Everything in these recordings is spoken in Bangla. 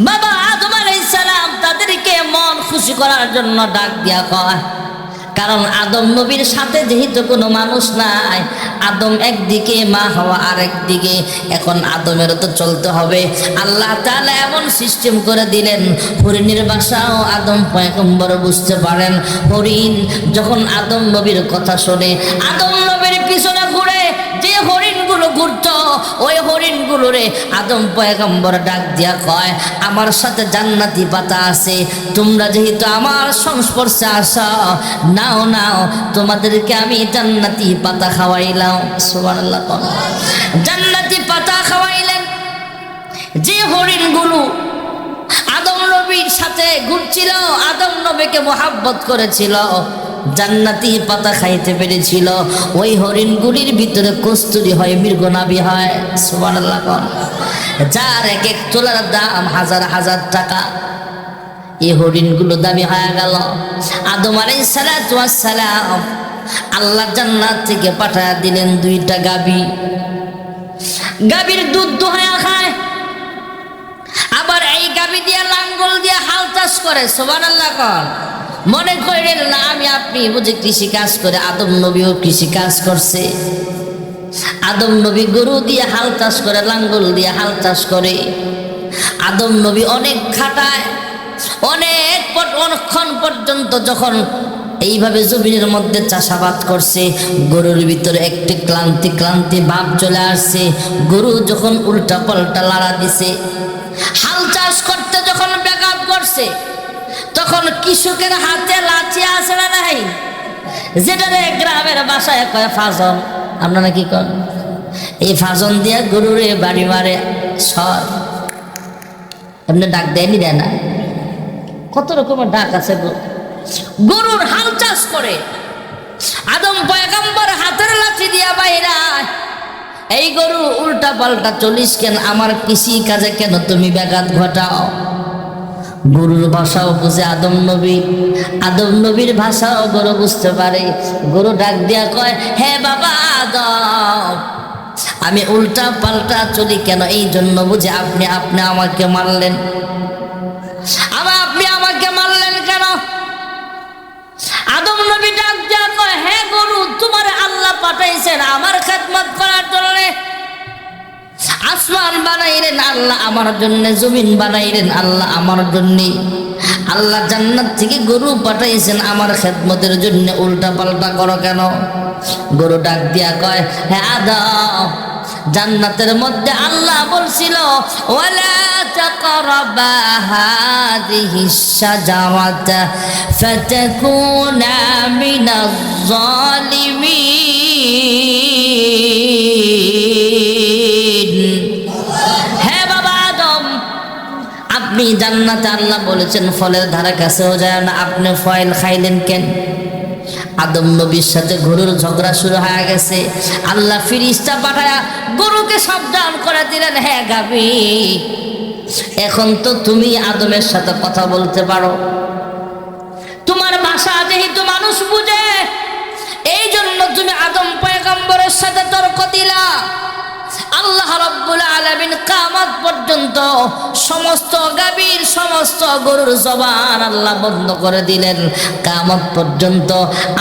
বাবা আদম আলাইহিস সালাম তাদেরকে মন খুশি করার জন্য ডাক দিয়া কয়, কারণ আদম নবীর সাথে যেহেতু কোনো মানুষ নাই, আদম একদিকে মা হাওয়া আরেকদিকে, এখন আদমেরও তো চলতে হবে। আল্লাহ তাআলা এমন সিস্টেম করে দিলেন, হরিণের ভাষাও আদম পয়গম্বর বুঝতে পারেন। হরিণ যখন আদম নবীর কথা শোনে, আদম নবীর পিছনে ঘুরে যে হরিণগুলো ঘুরতো, ওই হরিণগুলোরে আদম পয়গম্বর ডাক দিয়া কয়, আমার সাথে জান্নাতি পাতা আছে, তোমরা যেহেতু আমার সংস্পর্শে আসো, নাও নাও, তোমাদেরকে আমি জান্নাতি পাতা খাওয়াইলাম। সুবহানাল্লাহ। জান্নাতি পাতা খাওয়াইলেন। যে হরিণগুলো আদম নবীর সাথে ঘুরছিল, আদম নবীকে মোহাব্বত করেছিল, জান্নাতি পাতা খাইতে পেরেছিল, ওই হরিণগুলির ভিতরে কস্তুরী হয়, মৃগনাভি হয়। সুবহানাল্লাহ। যার এক এক তোলার দাম হাজার হাজার টাকা। এই হরিণগুলো দামি হয়ে গেল। আদম আলাইহিস সালাতু ওয়াস সালাম আল্লাহ জান্নাত থেকে পাঠায়া দিলেন দুইটা গাভী। গাভীর দুধ দোহায়া খায়, আবার এই গাভী দিয়ে লাঙ্গল দিয়ে হাল চাষ করে। সুবহানাল্লাহ। মনে করেন না আমি আপনি বুঝি কৃষি কাজ করে, আদম নবীও কৃষি কাজ করছে। আদম নবী গরু দিয়ে হাল চাষ করে, লাঙ্গল দিয়ে হাল চাষ করে। আদম নবী অনেক খাটায়, অনেকক্ষণ পর্যন্ত যখন এইভাবে জমিনের মধ্যে চাষাবাদ করছে, গরুর ভিতরে একটি ক্লান্তি ক্লান্তি ভাব চলে আসছে। গরু যখন উল্টা পাল্টা লাড়া দিছে, হাল চাষ করতে যখন ব্যাঘাত করছে, তখন কৃষকের হাতে লাঠি আছে না নাই, যেটা গ্রামের বাসায় কয় ফাজন, আপনারা কি করেন? এই ফাজন দিয়া গরুরে বাড়ি মারে। সর আপনি ডাক দেয়নি, দেয় না? কত রকমের ডাক আছে। গরুর হাল চাষ করে আদম পয়গম্বর হাতের লাঠি দিয়া বাইরা, এই গরু উল্টা পাল্টা চলিস কেন, আমার কৃষি কাজে কেন তুমি ব্যাঘাত ঘটাও? গরুর ভাষাও বুঝে আদম নবী, আদম নবীর ভাষাও গরু বুঝতে পারে। গরু ডাক দিয়া কয়, হে বাবা আদম, আমি উল্টা পাল্টা চলি কেন? এই জন্য বুঝে আপনি আমাকে মারলেন। আপনি আমাকে মারলেন কেন? আদম নবী ডাক দিয়া কয়, হে গরু, তোমার আল্লাহ পাঠাইছেন আমার খেদমত করার জন্য। আসমান বানাইলেন আল্লাহ আমার জন্য, জমিন বানাইলেন আল্লাহ আমার জন্য। আল্লাহ জান্নাত থেকে গরু পাঠাইছেন আমার খেদমতের জন্য, উল্টা পাল্টা করো কেন? গরু ডাক দিয়া কয়, হে আদম, জান্নাতের মধ্যে আল্লাহ বলছিল, ওয়ালা তাকরাবা হাযিহিশ শাজারাতা ফাতাকুনা মিনাজ জালিমিন। হে বাবা আদম, আপনি জান্নাতে আল্লাহ বলেছেন ফলের ধারে কাছেও যায় না, আপনি ফল খাইলেন কেন? আদম নবীর সাথে গরুর ঝগড়া শুরু হয়ে গেছে। আল্লাহ ফিরিস্তা পাঠায়া গরুকে সাবধান করে দিলেন, হে গাভী, এখন তো তুমি আদমের সাথে কথা বলতে পারো, তোমার ভাষা যেহেতু মানুষ বুঝে, এই জন্য তুমি আদম পয়গম্বরের সাথে তর্ক দিলা। আল্লাহ রাব্বুল আলামিন কিয়ামত পর্যন্ত সমস্ত গাভীর, সমস্ত গরুর জবান আল্লাহ বন্ধ করে দিলেন। কিয়ামত পর্যন্ত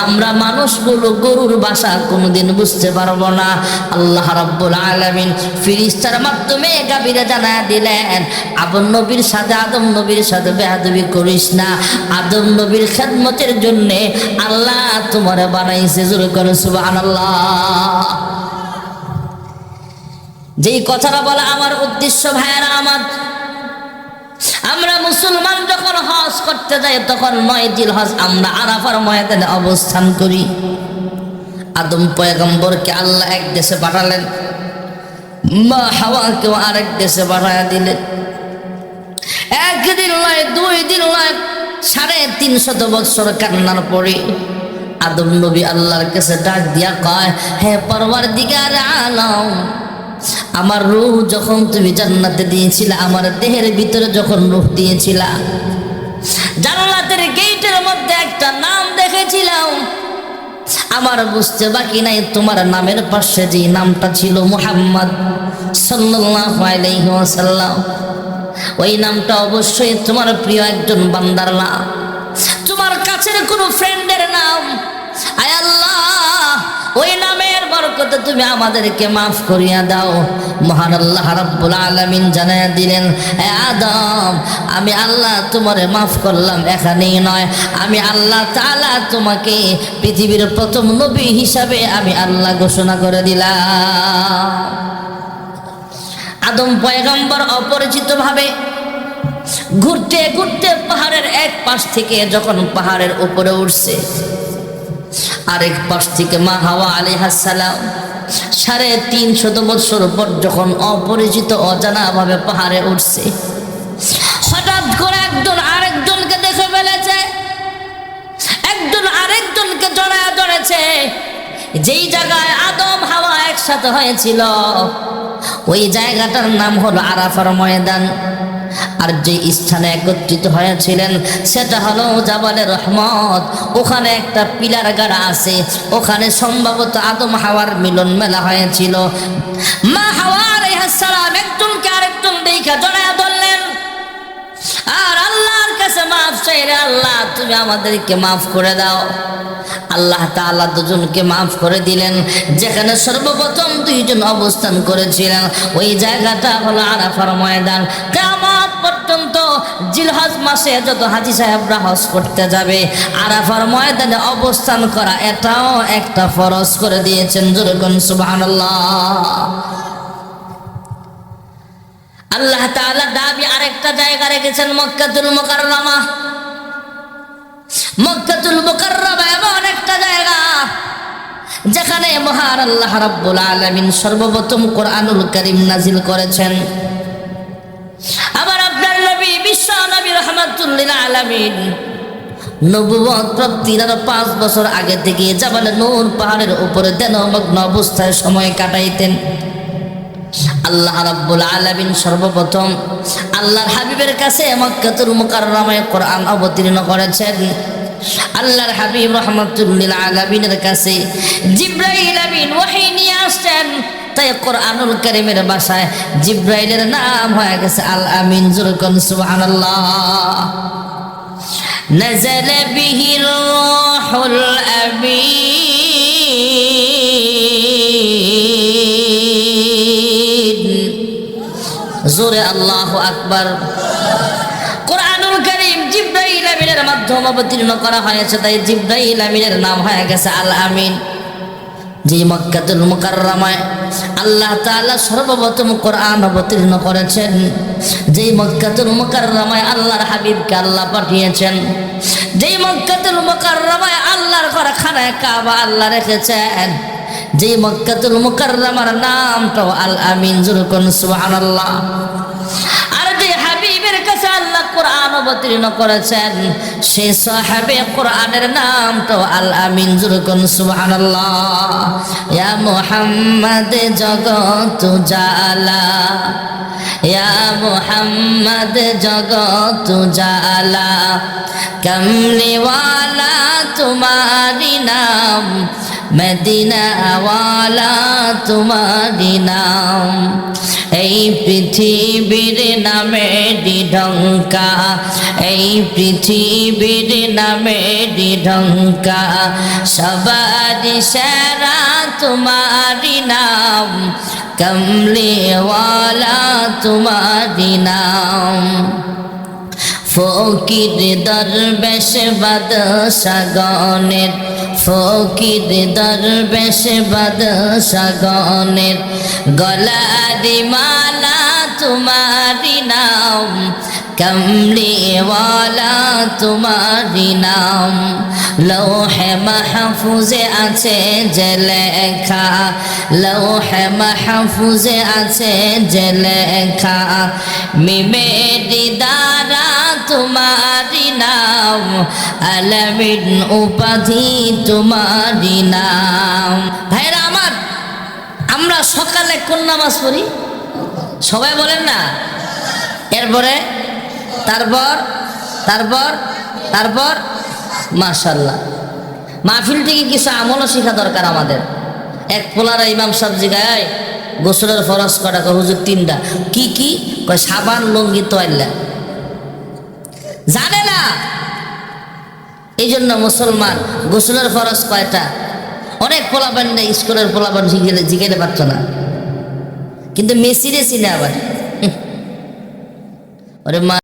আমরা মানুষগুলো গরুর ভাষা কোনোদিন বুঝতে পারবো না। আল্লাহ রাব্বুল আলামিন ফেরেশতার মাধ্যমে গাভীরে জানায়া দিলেন, আদম নবীর সাথে বেয়াদবি করিস না। আদম নবীর খেদমতের জন্য আল্লাহ তোমারে বানাইছে। জোরে করে সুবহানাল্লাহ। যেই কথাটা বলা আমার উদ্দেশ্য ভাইয়েরা আমার, আমরা মুসলমান যখন হজ করতে যাই তখন 9 দিন হজ আমরা আরাফার ময়দানে অবস্থান করি। আদম পয়গম্বরকে আল্লাহ এক দেশে পাঠালেন, মা হাওয়াকেও আরেক দেশে পাঠায়া দিলেন। একদিন নয়, 2 দিন নয়, 350 বছর কান্নার পরে আদম নবী আল্লাহর কাছে ডাক দিয়া কয়, হে পরওয়ারদিগার আলম, আমার রূহ যখন তুমি জান্নাতে দিয়েছিলা, আমার দেহের ভিতরে যখন রূহ দিয়েছিলা, জান্নাতের গেটের মধ্যে একটা নাম দেখেছিলাম, আমার বুঝতে বাকি নাই তোমার নামের পাশে যে নামটা ছিল মুহাম্মদ সাল্লাল্লাহু আলাইহি ওয়াসাল্লাম। ওই নামটা অবশ্যই তোমার প্রিয় একজন বান্দার নাম, তোমার কাছের কোনো ফ্রেন্ডের নাম। আয় আল্লাহ, ওই নামের বরকতে তুমি আমাদেরকে মাফ করিয়া দাও। মহান আল্লাহ রাব্বুল আলামিন জানায়া দিলেন, হে আদম, আমি আল্লাহ তোমারে মাফ করলাম। এখানেই নয়, আমি আল্লাহ তাআলা তোমাকে পৃথিবীর প্রথম নবী হিসাবে আমি আল্লাহ ঘোষণা করে দিলাম। আদম পয়গম্বর অপরিচিতভাবে ঘুরতে ঘুরতে পাহাড়ের এক পাশ থেকে যখন পাহাড়ের উপরে উঠছে, আরেক পাশ থেকে মা হাওয়া আলাইহিস সালাম 350 বছর পর যখন অপরিচিত অজানা ভাবে পাহাড়ে উঠছে, হঠাৎ করে একজন আরেকজনকে দেখে ফেলেছে, একজন আরেকজনকে জড়ায় ধরেছে। যেই জায়গায় আদম হাওয়া একসাথে হয়েছিল ওই জায়গাটার নাম হলো আরাফার ময়দান। আর যে স্থানে একত্রিত হয়েছিলেন সেটা হলো জাবালে রহমত। ওখানে একটা পিলার গাড়া আছে, ওখানে সম্ভবত আদম হাওয়ার মিলন মেলা হয়েছিল। মা হাওয়া আলাইহিস সালাম একজনকে আরেকজন দেখা জড়ায়া ধরলেন আর আল্লাহর কাছে মাফ চাইলে, আল্লাহ তুমি আমাদেরকে মাফ করে দাও। আল্লাহ তাআলা দুজনকে মাফ করে দিলেন। যেখানে সর্বপ্রথম দুইজন অবস্থান করেছিলেন ওই জায়গাটা হলো আরাফার ময়দান। কিয়ামত পর্যন্ত জিলহজ মাসে যত হাজী সাহেবরা হজ করতে যাবে আরাফার ময়দানে অবস্থান করা এটাও একটা ফরজ করে দিয়েছেন। জোরে কোন সুবহানাল্লাহ। আল্লাহ তাআলা দাবি আরেকটা জায়গা রেখেছেন, মক্কাতুল মুকাররমা। মক্কাতুল মুকাররমা এমন একটা জায়গা যেখানে মহান আল্লাহ রাব্বুল আলামিন সর্বপ্রথম কোরআনুল কারীম নাজিল করেছেন। আবার আপনার নবী বিশ্ব নবী রাহমাতুল লিল আলামিন নবুয়ত প্রাপ্তির 5 বছর আগে থেকে জাবালে নূর পাহাড়ের উপরে ধ্যানমগ্ন অবস্থায় সময় কাটাইতেন। আল্লাহ রাব্বুল আলামিন সর্বপ্রথম আল্লাহর হাবিবের কাছে মক্কাতুল মুকাররমায় কোরআন অবতীর্ণ করেছেন। আল্লাহর হাবিব রাহমাতুল লিল আলামিনের কাছে জিবরাইল আমিন ওহী নিয়ে আসছেন, তাই কোরআনুল কারীমের ভাষায় জিবরাইলের নাম হয়ে গেছে আল আমিন। জোরে কোন সুবহানাল্লাহ। নাযালা বিহির রূহুল আমিন। জোরে আল্লাহু আকবার। কোরআনুল কারীম জিবরাইল আমিনের মাধ্যমে অবতীর্ণ করা হয়েছে, তাই জিবরাইল আমিনের নাম হয়ে গেছে আল আমিন। যে মক্কাতুল মুকাররমায় আল্লাহ তাআলা সর্বপ্রথম কোরআন অবতীর্ণ করেছেন, যেই মক্কাতুল মুকাররমায় আল্লাহর হাবিবকে আল্লাহ পাঠিয়েছেন, যেই মক্কাতুল মুকাররমায় আল্লাহর ঘর খানায় কাবা আল্লাহ রেখেছেন, যেই মক্কাতুল মুকাররমার নামটাও আল আমিন। জোরে কোন সুবহানাল্লাহ। আর যে হাবিবের কাছে আল্লাহ কোরআন অবতীর্ণ করেছেন সেই সাহাবে কোরআনের নামটাও আল আমিন। জোরে কোন সুবহানাল্লাহ। ইয়া মুহাম্মদ জগত জালা, ইয়া মুহাম্মদ জগত জালা, কমলি ওয়ালা তোমারি নাম, মদিনা ওয়ালা তোমারি নাম। এই পৃথিবীর নামে ঢঙ্কা, এই পৃথিবীর নামে ঢঙ্কা, সবার সেরা তোমারি নাম, কমলি ওয়ালা তোমারি নাম। ফকির দরবেশ বাদশাগণের, ফকির দরবেশ বাদশাগণের গলারি মালা তোমারি নাম, কমলি ওয়ালা তোমারি নাম। লৌহে মাহফুজে আছে যে লেখা, লৌহে মাহফুজে আছে যে লেখা, মিমেরি দ্বারা তোমারি নাম, আলামিন উপাধি তোমারি নাম। ভাইরা আমার, আমরা সকালে কোন নামাজ পড়ি সবাই বলেন না? এরপরে তারপর তারপর তারপর মাশাআল্লাহ মাহফিল থেকে কিছু আমলও শেখা দরকার আমাদের। এক পোলারা ইমাম সাহেব জিগায়, গোসলের ফরজ কটা? কয় হুজুর তিনটা। কি কি? কয় সাবান, লুঙ্গি, তয়লা। জানে না, এই জন্য মুসলমান গোসলের ফরজ কয়টা? অনেক পোলাপান নেই, স্কুলের পোলাপান জিজ্ঞেলে পারত না, কিন্তু মেসিরে চিনে আবার। ওরে মা